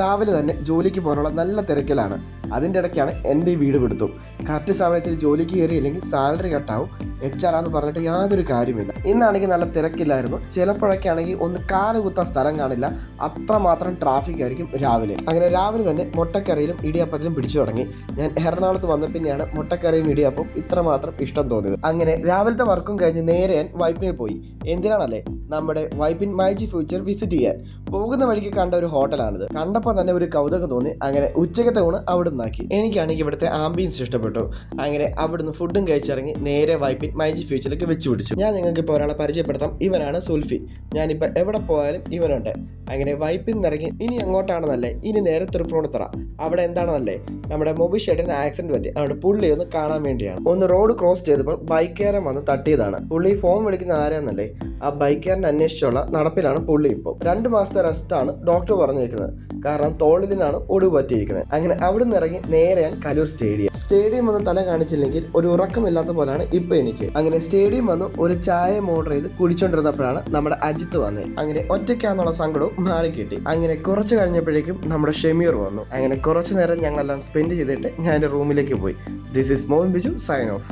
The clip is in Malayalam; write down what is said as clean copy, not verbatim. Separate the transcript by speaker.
Speaker 1: രാവിലെ തന്നെ ജോലിക്ക് പോകാനുള്ള നല്ല തിരക്കിലാണ്. അതിൻ്റെ ഇടയ്ക്കാണ് എൻ്റെ ഈ വീട് പിടുത്തും. കറക്റ്റ് സമയത്തിൽ ജോലിക്ക് കയറിയില്ലെങ്കിൽ സാലറി കട്ടാവും. HR ആണെന്ന് പറഞ്ഞിട്ട് യാതൊരു കാര്യമില്ല. ഇന്നാണെങ്കിൽ നല്ല തിരക്കില്ലായിരുന്നു. ചിലപ്പോഴൊക്കെ ആണെങ്കിൽ ഒന്ന് കാല് കുത്താൻ സ്ഥലം കാണില്ല, അത്രമാത്രം ട്രാഫിക് ആയിരിക്കും രാവിലെ. അങ്ങനെ രാവിലെ തന്നെ മുട്ടക്കറിയിലും ഇടിയപ്പത്തിലും പിടിച്ചു തുടങ്ങി. ഞാൻ എറണാകുളത്ത് വന്ന പിന്നെയാണ് മുട്ടക്കറിയും ഇടിയപ്പം ഇത്രമാത്രം ഇഷ്ടം തോന്നിയത്. അങ്ങനെ രാവിലത്തെ വർക്കും കഴിഞ്ഞ് നേരെ ഞാൻ വൈപ്പിനിൽ പോയി. എന്തിനാണല്ലേ, നമ്മുടെ വൈപ്പിൻ മൈജി ഫ്യൂച്ചർ വിസിറ്റ് ചെയ്യാൻ. പോകുന്ന വഴിക്ക് കണ്ട ഒരു ഹോട്ടലാണിത്. കണ്ടപ്പോൾ തന്നെ ഒരു കൗതുകം തോന്നി. അങ്ങനെ ഉച്ചക്കത്തെ ഊണ് അവിടെ നിന്നാക്കി. എനിക്കാണെങ്കിൽ ഇവിടുത്തെ ആംബിയൻസ് ഇഷ്ടപ്പെട്ടു. അങ്ങനെ അവിടുന്ന് ഫുഡും കഴിച്ചിറങ്ങി നേരെ വൈപ്പിൻ മൈജി ഫ്യൂച്ചറിലേക്ക് വെച്ച് പിടിച്ചു. ഞാൻ നിങ്ങൾക്ക് ഇപ്പോൾ ഒരാളെ പരിചയപ്പെടുത്താം. ഇവനാണ് സുൽഫി. ഞാനിപ്പോൾ എവിടെ പോയാലും ഇവനുണ്ട്. അങ്ങനെ വൈപ്പിൽ നിന്നിറങ്ങി ഇനി എങ്ങോട്ടാണെന്നല്ലേ, ഇനി നേരെ തൃപ്പൂണിത്തുറ. അവിടെ എന്താണെന്നല്ലേ, നമ്മുടെ മൊബിഷേട്ടിന് ആക്സിഡന്റ് പറ്റി. അവിടെ പുള്ളി ഒന്ന് കാണാൻ വേണ്ടിയാണ്. ഒന്ന് റോഡ് ക്രോസ് ചെയ്തപ്പോൾ ബൈക്കുകാരൻ വന്ന് തട്ടിയതാണ്. പുള്ളി ഫോൺ വിളിക്കുന്ന ആരാന്നല്ലേ, ആ ബൈക്കുകാരനെ അന്വേഷിച്ചുള്ള നടപ്പിലാണ് പുള്ളി. ഇപ്പോൾ 2 മാസത്തെ റെസ്റ്റാണ് ഡോക്ടർ പറഞ്ഞിരിക്കുന്നത്. കാരണം തോളിലാണ് ഒടിവ് പറ്റിയിരിക്കുന്നത്. അങ്ങനെ അവിടെ നിന്ന് ഇറങ്ങി നേരെ ഞാൻ കലൂർ സ്റ്റേഡിയം ഒന്ന് തല കാണിച്ചില്ലെങ്കിൽ ഒരു ഉറക്കമില്ലാത്ത പോലെയാണ് ഇപ്പൊ എനിക്ക്. അങ്ങനെ സ്റ്റേഡിയം വന്ന് ഒരു ചായ ഓർഡർ ചെയ്ത് കുടിച്ചോണ്ടിരുന്നപ്പോഴാണ് നമ്മുടെ അജിത്ത് വന്നത്. അങ്ങനെ ഒറ്റയ്ക്കാന്നുള്ള സങ്കടവും മാറി കിട്ടി. അങ്ങനെ കുറച്ച് കഴിഞ്ഞപ്പോഴേക്കും നമ്മുടെ ഷമീർ വന്നു. അങ്ങനെ കുറച്ചു നേരം ഞങ്ങളെല്ലാം സ്പെൻഡ് ചെയ്തിട്ട് ഞാൻ റൂമിലേക്ക് പോയി. This is Mohan Biju, sign of.